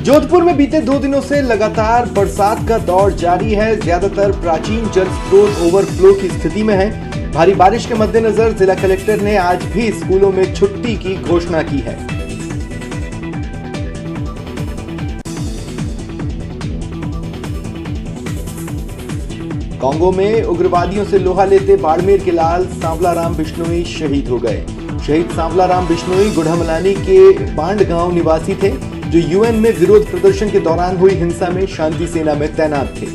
जोधपुर में बीते 2 दिनों से लगातार बरसात का दौर जारी है। ज्यादातर प्राचीन जल स्रोत ओवरफ्लो की स्थिति में है। भारी बारिश के मद्देनजर जिला कलेक्टर ने आज भी स्कूलों में छुट्टी की घोषणा की है। कांगो में उग्रवादियों से लोहा लेते बाड़मेर के लाल सांवलाराम बिश्नोई शहीद हो गए। शहीद सांवलाराम बिश्नोई गुढ़ामलानी के बांड गांव निवासी थे, जो यूएन में विरोध प्रदर्शन के दौरान हुई हिंसा में शांति सेना में तैनात थे।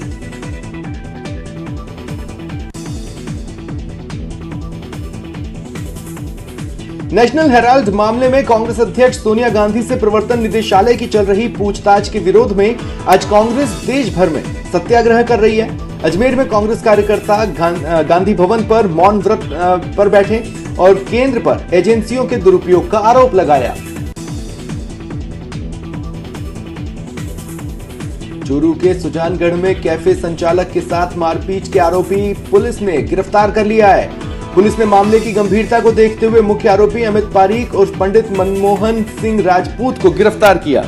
नेशनल हेराल्ड मामले में कांग्रेस अध्यक्ष सोनिया गांधी से प्रवर्तन निदेशालय की चल रही पूछताछ के विरोध में आज कांग्रेस देश भर में सत्याग्रह कर रही है। अजमेर में कांग्रेस कार्यकर्ता गांधी भवन पर मौन व्रत पर बैठे और केंद्र पर एजेंसियों के दुरुपयोग का आरोप लगाया। चूरू के सुजानगढ़ में कैफे संचालक के साथ मारपीट के आरोपी पुलिस ने गिरफ्तार कर लिया है। पुलिस ने मामले की गंभीरता को देखते हुए मुख्य आरोपी अमित पारीक और पंडित मनमोहन सिंह राजपूत को गिरफ्तार किया।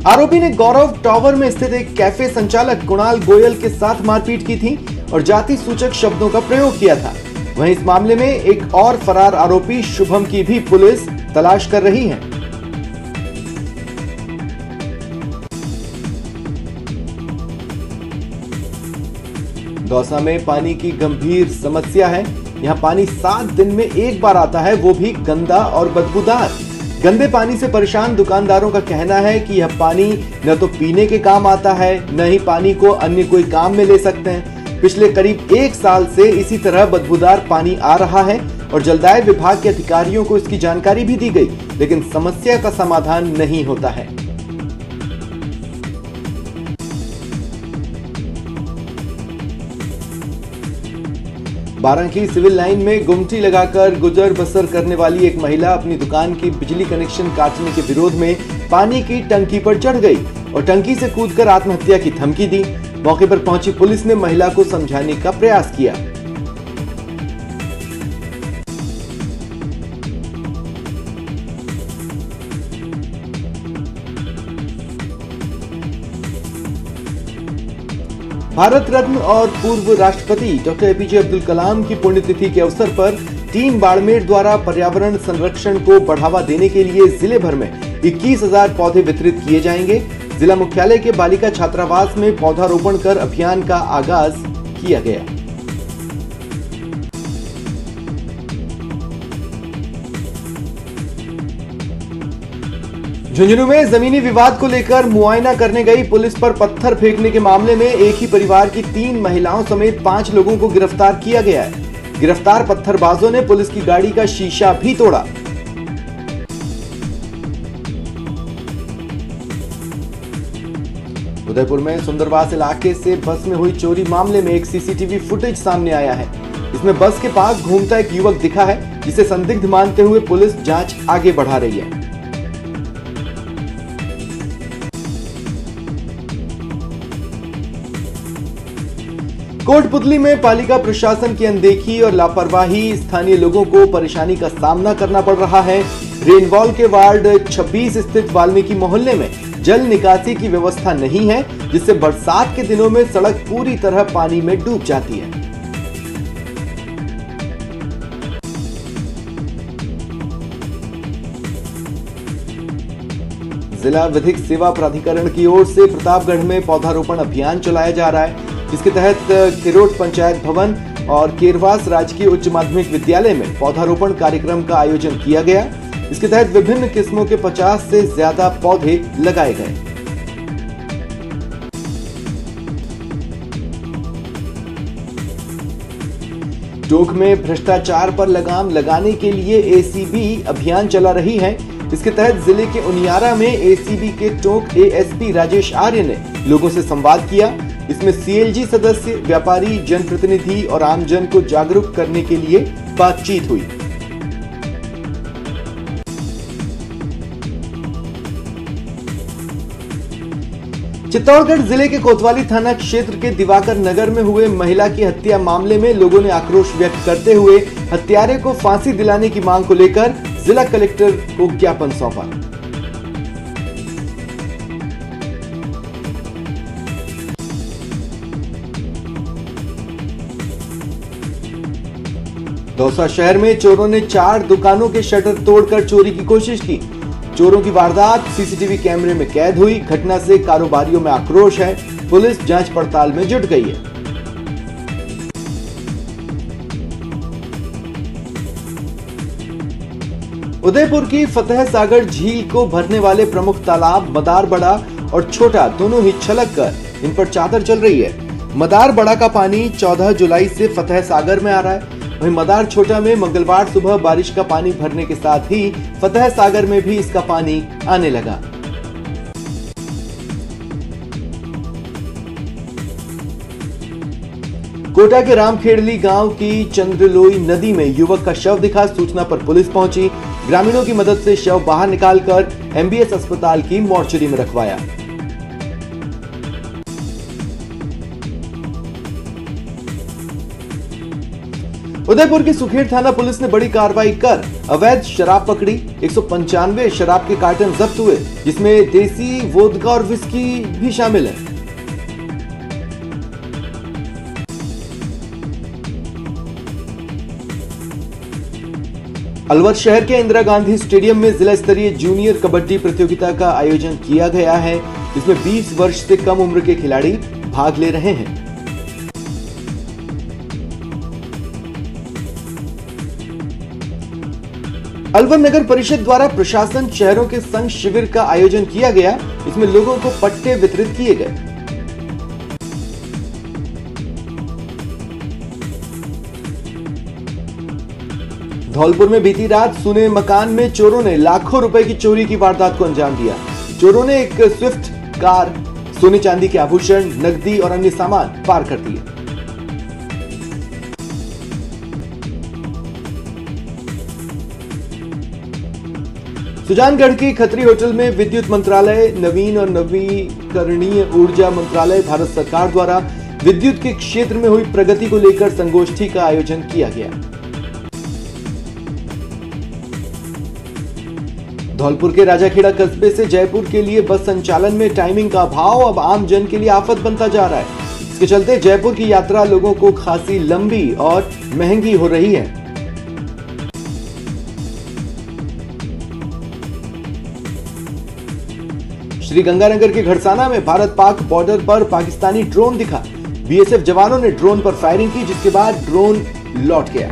आरोपी ने गौरव टावर में स्थित एक कैफे संचालक कुणाल गोयल के साथ मारपीट की थी और जाति सूचक शब्दों का प्रयोग किया था। वहीं इस मामले में एक और फरार आरोपी शुभम की भी पुलिस तलाश कर रही है। दौसा में पानी की गंभीर समस्या है। यहां पानी 7 दिन में एक बार आता है, वो भी गंदा और बदबूदार। गंदे पानी से परेशान दुकानदारों का कहना है कि यह पानी न तो पीने के काम आता है, न ही पानी को अन्य कोई काम में ले सकते हैं। पिछले करीब 1 साल से इसी तरह बदबूदार पानी आ रहा है और जलदाय विभाग के अधिकारियों को इसकी जानकारी भी दी गई, लेकिन समस्या का समाधान नहीं होता है। बारांकी सिविल लाइन में गुमटी लगाकर गुजर बसर करने वाली एक महिला अपनी दुकान की बिजली कनेक्शन काटने के विरोध में पानी की टंकी पर चढ़ गई और टंकी से कूदकर आत्महत्या की धमकी दी। मौके पर पहुंची पुलिस ने महिला को समझाने का प्रयास किया। भारत रत्न और पूर्व राष्ट्रपति डॉक्टर एपीजे अब्दुल कलाम की पुण्यतिथि के अवसर पर टीम बाड़मेर द्वारा पर्यावरण संरक्षण को बढ़ावा देने के लिए जिले भर में 21,000 पौधे वितरित किए जाएंगे। जिला मुख्यालय के बालिका छात्रावास में पौधारोपण कर अभियान का आगाज किया गया। झुंझुनू में जमीनी विवाद को लेकर मुआयना करने गई पुलिस पर पत्थर फेंकने के मामले में एक ही परिवार की 3 महिलाओं समेत 5 लोगों को गिरफ्तार किया गया है। गिरफ्तार पत्थरबाजों ने पुलिस की गाड़ी का शीशा भी तोड़ा। उदयपुर में सुंदरवास इलाके से बस में हुई चोरी मामले में एक सीसीटीवी फुटेज सामने आया है। इसमें बस के पास घूमता एक युवक दिखा है, जिसे संदिग्ध मानते हुए पुलिस जांच आगे बढ़ा रही है। कोटपुतली में पालिका प्रशासन की अनदेखी और लापरवाही स्थानीय लोगों को परेशानी का सामना करना पड़ रहा है। रेनवॉल के वार्ड 26 स्थित वाल्मीकि मोहल्ले में जल निकासी की व्यवस्था नहीं है, जिससे बरसात के दिनों में सड़क पूरी तरह पानी में डूब जाती है। जिला विधिक सेवा प्राधिकरण की ओर से प्रतापगढ़ में पौधारोपण अभियान चलाया जा रहा है। इसके तहत किरोट पंचायत भवन और केरवास राजकीय उच्च माध्यमिक विद्यालय में पौधारोपण कार्यक्रम का आयोजन किया गया। इसके तहत विभिन्न किस्मों के 50 से ज्यादा पौधे लगाए गए। टोंक में भ्रष्टाचार पर लगाम लगाने के लिए एसीबी अभियान चला रही है। इसके तहत जिले के उनियारा में एसीबी के टोंक एएसपी राजेश आर्य ने लोगों से संवाद किया। इसमें सीएलजी सदस्य, व्यापारी, जनप्रतिनिधि और आमजन को जागरूक करने के लिए बातचीत हुई। चित्तौड़गढ़ जिले के कोतवाली थाना क्षेत्र के दिवाकर नगर में हुए महिला की हत्या मामले में लोगों ने आक्रोश व्यक्त करते हुए हत्यारे को फांसी दिलाने की मांग को लेकर जिला कलेक्टर को ज्ञापन सौंपा। दौसा शहर में चोरों ने 4 दुकानों के शटर तोड़कर चोरी की कोशिश की। चोरों की वारदात सीसीटीवी कैमरे में कैद हुई। घटना से कारोबारियों में आक्रोश है। पुलिस जांच पड़ताल में जुट गई है। उदयपुर की फतेह सागर झील को भरने वाले प्रमुख तालाब मदार बड़ा और छोटा दोनों ही छलक कर इन पर चादर चल रही है। मदार बड़ा का पानी 14 जुलाई से फतेह सागर में आ रहा है। वहीं मदार छोटा में मंगलवार सुबह बारिश का पानी भरने के साथ ही फतेह सागर में भी इसका पानी आने लगा। कोटा के रामखेड़ली गांव की चंद्रलोई नदी में युवक का शव दिखा। सूचना पर पुलिस पहुंची। ग्रामीणों की मदद से शव बाहर निकालकर एमबीएस अस्पताल की मोर्चरी में रखवाया। उदयपुर की सुखेड़ थाना पुलिस ने बड़ी कार्रवाई कर अवैध शराब पकड़ी। 195 शराब के कार्टन जब्त हुए, जिसमें देसी वोदका और विस्की भी शामिल है। अलवर शहर के इंदिरा गांधी स्टेडियम में जिला स्तरीय जूनियर कबड्डी प्रतियोगिता का आयोजन किया गया है। इसमें 20 वर्ष से कम उम्र के खिलाड़ी भाग ले रहे हैं। अलवर नगर परिषद द्वारा प्रशासन शहरों के संघ शिविर का आयोजन किया गया। इसमें लोगों को पट्टे वितरित किए गए। धौलपुर में बीती रात सुने मकान में चोरों ने लाखों रुपए की चोरी की वारदात को अंजाम दिया। चोरों ने एक स्विफ्ट कार, सोने चांदी के आभूषण, नकदी और अन्य सामान पार कर दिए। सुजानगढ़ के खत्री होटल में विद्युत मंत्रालय, नवीन और नवीकरणीय ऊर्जा मंत्रालय, भारत सरकार द्वारा विद्युत के क्षेत्र में हुई प्रगति को लेकर संगोष्ठी का आयोजन किया गया। धौलपुर के राजाखेड़ा कस्बे से जयपुर के लिए बस संचालन में टाइमिंग का अभाव अब आम जन के लिए आफत बनता जा रहा है। इसके चलते जयपुर की यात्रा लोगों को खासी लंबी और महंगी हो रही है। श्रीगंगानगर के घड़साना में भारत पाक बॉर्डर पर पाकिस्तानी ड्रोन दिखा। बीएसएफ जवानों ने ड्रोन पर फायरिंग की, जिसके बाद ड्रोन लौट गया।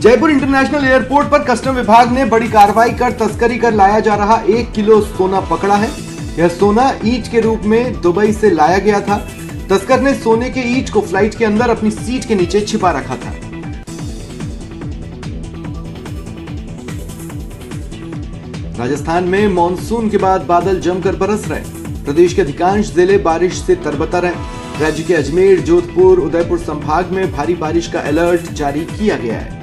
जयपुर इंटरनेशनल एयरपोर्ट पर कस्टम विभाग ने बड़ी कार्रवाई कर तस्करी कर लाया जा रहा 1 किलो सोना पकड़ा है। यह सोना ईंट के रूप में दुबई से लाया गया था। तस्कर ने सोने के ईंट को फ्लाइट के अंदर अपनी सीट के नीचे छिपा रखा था। राजस्थान में मॉनसून के बाद बादल जमकर बरस रहे। प्रदेश के अधिकांश जिले बारिश से तरबतर हैं। राज्य के अजमेर, जोधपुर, उदयपुर संभाग में भारी बारिश का अलर्ट जारी किया गया है।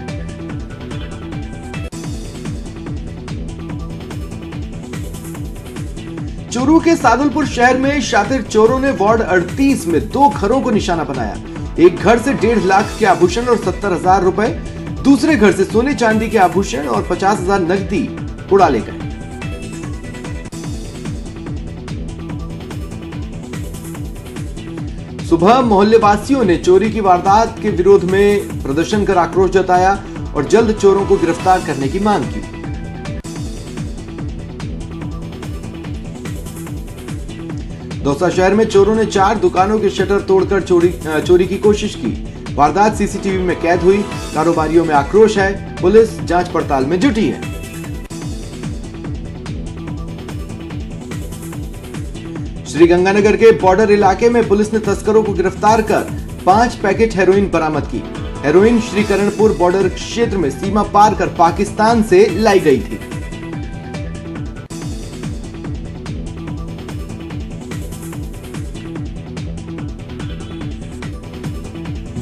चूरू के सादुलपुर शहर में शातिर चोरों ने वार्ड 38 में 2 घरों को निशाना बनाया। एक घर से 1.5 लाख के आभूषण और 70,000 रुपए, दूसरे घर से सोने चांदी के आभूषण और 50,000 नकदी उड़ा ले गए। सुबह मोहल्ले वासियों ने चोरी की वारदात के विरोध में प्रदर्शन कर आक्रोश जताया और जल्द चोरों को गिरफ्तार करने की मांग की। दौसा शहर में चोरों ने 4 दुकानों के शटर तोड़कर चोरी की कोशिश की। वारदात सीसीटीवी में कैद हुई। कारोबारियों में आक्रोश है। पुलिस जांच पड़ताल में जुटी है। श्रीगंगानगर के बॉर्डर इलाके में पुलिस ने तस्करों को गिरफ्तार कर 5 पैकेट हेरोइन बरामद की। हेरोइन श्रीकरणपुर बॉर्डर क्षेत्र में सीमा पार कर पाकिस्तान से लाई गई थी।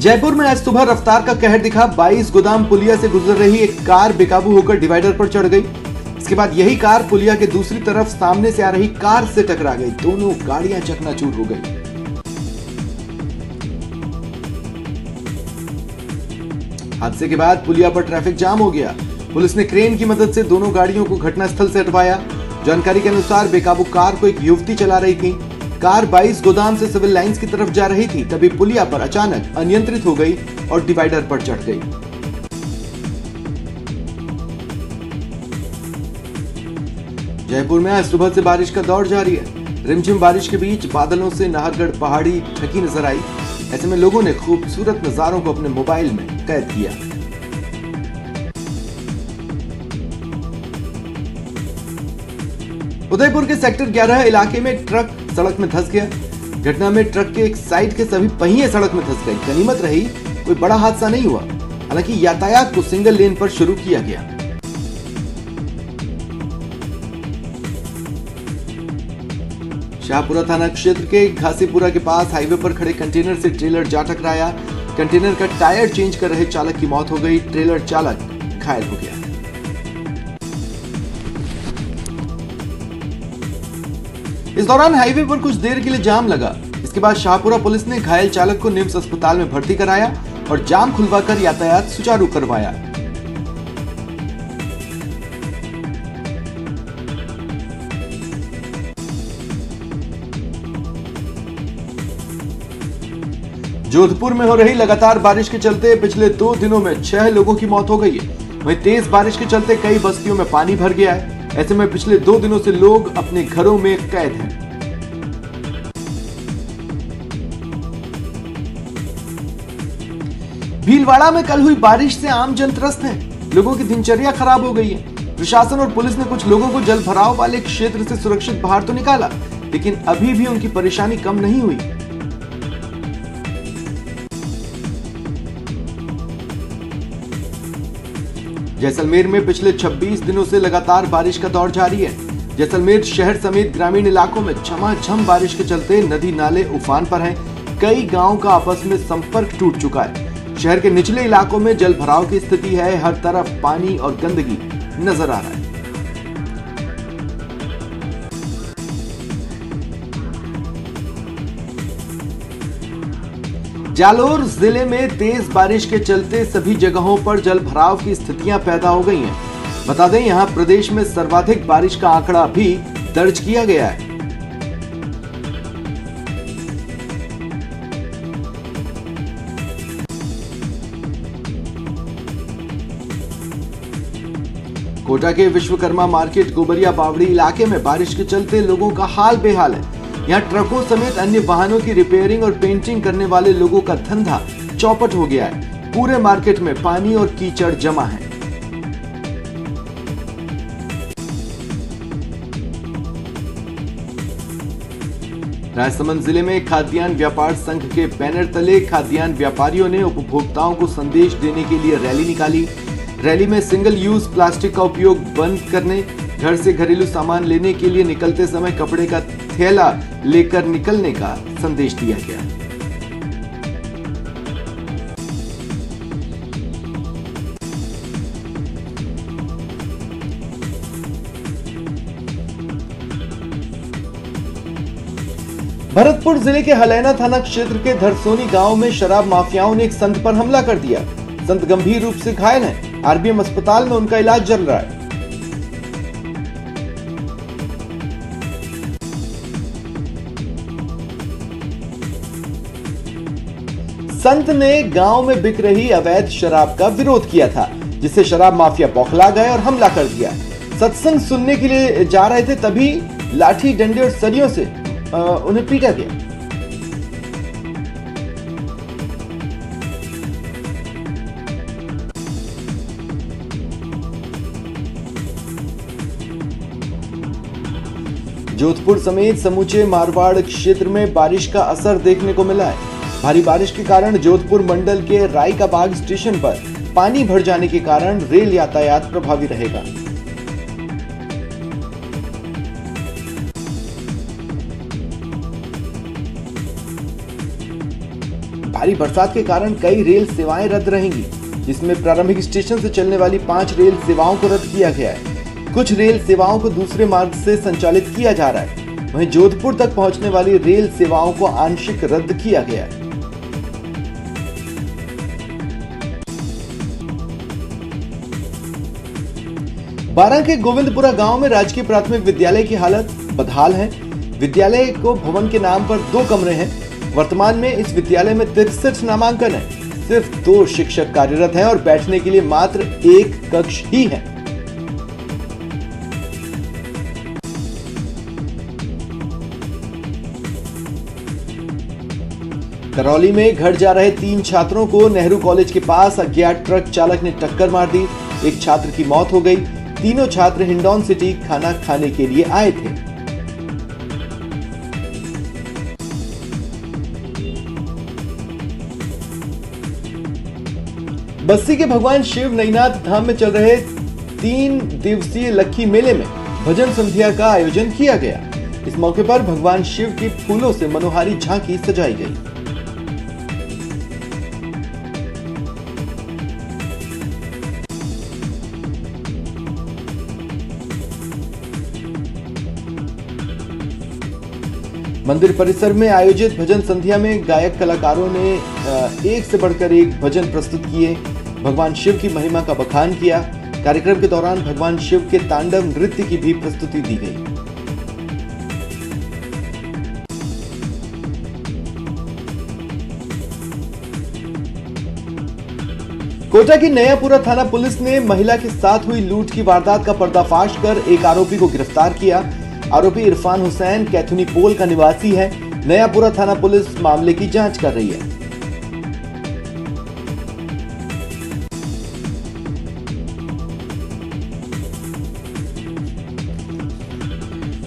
जयपुर में आज सुबह रफ्तार का कहर दिखा। 22 गोदाम पुलिया से गुजर रही एक कार बेकाबू होकर डिवाइडर पर चढ़ गई। इसके बाद यही कार पुलिया के दूसरी तरफ सामने से आ रही कार से टकरा गई। दोनों गाड़ियां चकनाचूर हो गई। हादसे के बाद पुलिया पर ट्रैफिक जाम हो गया। पुलिस ने क्रेन की मदद से दोनों गाड़ियों को घटनास्थल से हटवाया। जानकारी के अनुसार बेकाबू कार को एक युवती चला रही थी। कार 22 गोदाम से सिविल लाइंस की तरफ जा रही थी, तभी पुलिया पर अचानक अनियंत्रित हो गई और डिवाइडर पर चढ़ गई। जयपुर में आज सुबह से बारिश का दौर जारी है। रिमझिम बारिश के बीच बादलों से नाहरगढ़ पहाड़ी ढकी नजर आई। ऐसे में लोगों ने खूबसूरत नजारों को अपने मोबाइल में कैद किया। उदयपुर के सेक्टर 11 इलाके में एक ट्रक सड़क में धंस गया। घटना में ट्रक के एक साइड के सभी पहिए सड़क में धंस गए। गनीमत रही कोई बड़ा हादसा नहीं हुआ। हालांकि यातायात को सिंगल लेन पर शुरू किया गया। शाहपुरा थाना क्षेत्र के घासीपुरा के पास हाईवे पर खड़े कंटेनर से ट्रेलर जा टकराया। कंटेनर का टायर चेंज कर रहे चालक की मौत हो गई। ट्रेलर चालक घायल हो गया। इस दौरान हाईवे पर कुछ देर के लिए जाम लगा। इसके बाद शाहपुरा पुलिस ने घायल चालक को निम्स अस्पताल में भर्ती कराया और जाम खुलवाकर यातायात सुचारू करवाया। जोधपुर में हो रही लगातार बारिश के चलते पिछले 2 दिनों में 6 लोगों की मौत हो गई है। वहीं तेज बारिश के चलते कई बस्तियों में पानी भर गया है। ऐसे में पिछले 2 दिनों से लोग अपने घरों में कैद हैं। भीलवाड़ा में कल हुई बारिश से आम जन त्रस्त है। लोगों की दिनचर्या खराब हो गई है। प्रशासन और पुलिस ने कुछ लोगों को जल भराव वाले क्षेत्र से सुरक्षित बाहर तो निकाला, लेकिन अभी भी उनकी परेशानी कम नहीं हुई। जैसलमेर में पिछले 26 दिनों से लगातार बारिश का दौर जारी है। जैसलमेर शहर समेत ग्रामीण इलाकों में झमाझम बारिश के चलते नदी नाले उफान पर हैं। कई गांवों का आपस में संपर्क टूट चुका है। शहर के निचले इलाकों में जल भराव की स्थिति है। हर तरफ पानी और गंदगी नजर आ रहा है। जालोर जिले में तेज बारिश के चलते सभी जगहों पर जल भराव की स्थितियां पैदा हो गई हैं। बता दें, यहां प्रदेश में सर्वाधिक बारिश का आंकड़ा भी दर्ज किया गया है। कोटा के विश्वकर्मा मार्केट गोबरिया बावड़ी इलाके में बारिश के चलते लोगों का हाल बेहाल है। यहाँ ट्रकों समेत अन्य वाहनों की रिपेयरिंग और पेंटिंग करने वाले लोगों का धंधा चौपट हो गया है। पूरे मार्केट में पानी और कीचड़ जमा है। राजसमंद जिले में खाद्यान्न व्यापार संघ के बैनर तले खाद्यान्न व्यापारियों ने उपभोक्ताओं को संदेश देने के लिए रैली निकाली। रैली में सिंगल यूज प्लास्टिक का उपयोग बंद करने, घर से घरेलू सामान लेने के लिए निकलते समय कपड़े का थैला लेकर निकलने का संदेश दिया गया। भरतपुर जिले के हलैना थाना क्षेत्र के धरसोनी गांव में शराब माफियाओं ने एक संत पर हमला कर दिया। संत गंभीर रूप से घायल हैं। आरबीएम अस्पताल में उनका इलाज चल रहा है। संत ने गांव में बिक रही अवैध शराब का विरोध किया था, जिससे शराब माफिया बौखला गए और हमला कर दिया। सत्संग सुनने के लिए जा रहे थे, तभी लाठी डंडे और सरियों से उन्हें पीटा गया। जोधपुर समेत समूचे मारवाड़ क्षेत्र में बारिश का असर देखने को मिला है। भारी बारिश के कारण जोधपुर मंडल के राय का बाग स्टेशन पर पानी भर जाने के कारण रेल यातायात प्रभावी रहेगा। भारी बरसात के कारण कई रेल सेवाएं रद्द रहेंगी, जिसमें प्रारंभिक स्टेशन से चलने वाली 5 रेल सेवाओं को रद्द किया गया है। कुछ रेल सेवाओं को दूसरे मार्ग से संचालित किया जा रहा है। वहीं जोधपुर तक पहुंचने वाली रेल सेवाओं को आंशिक रद्द किया गया है। बारां के गोविंदपुरा गांव में राजकीय प्राथमिक विद्यालय की हालत बदहाल है। विद्यालय को भवन के नाम पर 2 कमरे हैं। वर्तमान में इस विद्यालय में 63 नामांकन है। सिर्फ 2 शिक्षक कार्यरत हैं और बैठने के लिए मात्र 1 कक्ष ही है। करौली में घर जा रहे 3 छात्रों को नेहरू कॉलेज के पास अज्ञात ट्रक चालक ने टक्कर मार दी। एक छात्र की मौत हो गई। तीनों छात्र हिंडौन सिटी खाना खाने के लिए आए थे। बस्सी के भगवान शिव नईनाथ धाम में चल रहे 3 दिवसीय लक्खी मेले में भजन संध्या का आयोजन किया गया। इस मौके पर भगवान शिव की फूलों से मनोहारी झांकी सजाई गई। मंदिर परिसर में आयोजित भजन संध्या में गायक कलाकारों ने एक से बढ़कर एक भजन प्रस्तुत किए। भगवान शिव की महिमा का बखान किया। कार्यक्रम के दौरान भगवान शिव के तांडव नृत्य की भी प्रस्तुति दी गई। कोटा की नयापुरा थाना पुलिस ने महिला के साथ हुई लूट की वारदात का पर्दाफाश कर एक आरोपी को गिरफ्तार किया। आरोपी इरफान हुसैन कैथुनी पोल का निवासी है। नयापुरा थाना पुलिस मामले की जांच कर रही है।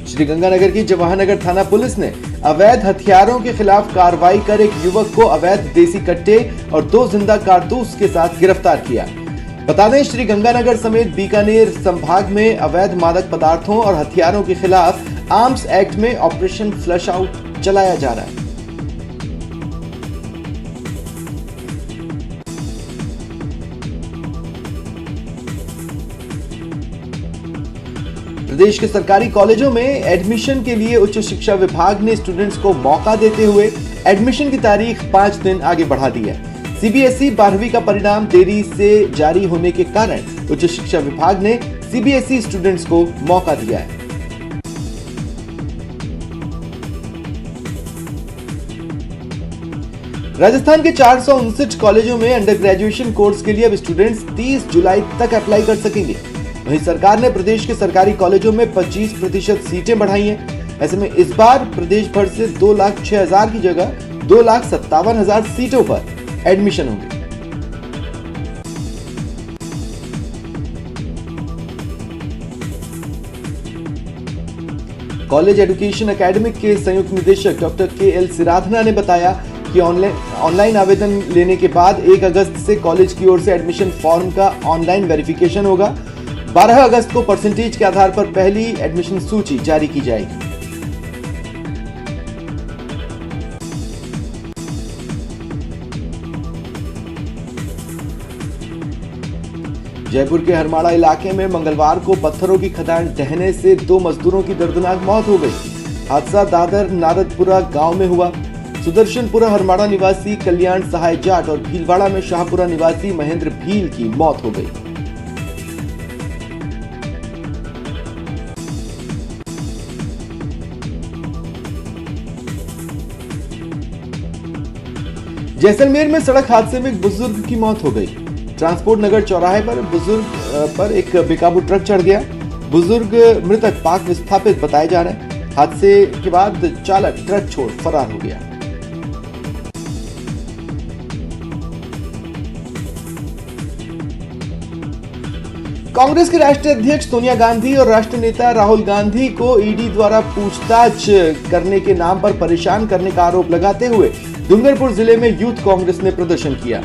श्रीगंगानगर की जवाहरनगर थाना पुलिस ने अवैध हथियारों के खिलाफ कार्रवाई कर एक युवक को अवैध देसी कट्टे और 2 जिंदा कारतूस के साथ गिरफ्तार किया। बता दें, श्रीगंगानगर समेत बीकानेर संभाग में अवैध मादक पदार्थों और हथियारों के खिलाफ आर्म्स एक्ट में ऑपरेशन फ्लश आउट चलाया जा रहा है। प्रदेश के सरकारी कॉलेजों में एडमिशन के लिए उच्च शिक्षा विभाग ने स्टूडेंट्स को मौका देते हुए एडमिशन की तारीख 5 दिन आगे बढ़ा दी है। सीबीएसई 12वीं का परिणाम देरी से जारी होने के कारण उच्च शिक्षा विभाग ने सीबीएसई स्टूडेंट्स को मौका दिया है। राजस्थान के 459 कॉलेजों में अंडर ग्रेजुएशन कोर्स के लिए अब स्टूडेंट्स 30 जुलाई तक अप्लाई कर सकेंगे। वहीं सरकार ने प्रदेश के सरकारी कॉलेजों में 25% सीटें बढ़ाई हैं। ऐसे में इस बार प्रदेश भर से 2,06,000 की जगह 2,57,000 सीटों पर एडमिशन होंगे। कॉलेज एजुकेशन एकेडमिक के संयुक्त निदेशक डॉक्टर के.एल. सिराधना ने बताया कि ऑनलाइन आवेदन लेने के बाद 1 अगस्त से कॉलेज की ओर से एडमिशन फॉर्म का ऑनलाइन वेरिफिकेशन होगा। 12 अगस्त को परसेंटेज के आधार पर पहली एडमिशन सूची जारी की जाएगी। जयपुर के हरमाड़ा इलाके में मंगलवार को पत्थरों की खदान ढहने से 2 मजदूरों की दर्दनाक मौत हो गई। हादसा दादर नारदपुरा गांव में हुआ। सुदर्शनपुरा हरमाड़ा निवासी कल्याण सहाय जाट और भीलवाड़ा में शाहपुरा निवासी महेंद्र भील की मौत हो गई। जैसलमेर में सड़क हादसे में एक बुजुर्ग की मौत हो गई। ट्रांसपोर्ट नगर चौराहे पर बुजुर्ग पर एक बेकाबू ट्रक चढ़ गया। बुजुर्ग मृतक पाक विस्थापित बताए जा रहे हैं। हादसे के बाद चालक ट्रक छोड़ फरार हो गया। कांग्रेस के राष्ट्रीय अध्यक्ष सोनिया गांधी और राष्ट्रीय नेता राहुल गांधी को ईडी द्वारा पूछताछ करने के नाम पर परेशान करने का आरोप लगाते हुए डूंगरपुर जिले में यूथ कांग्रेस ने प्रदर्शन किया।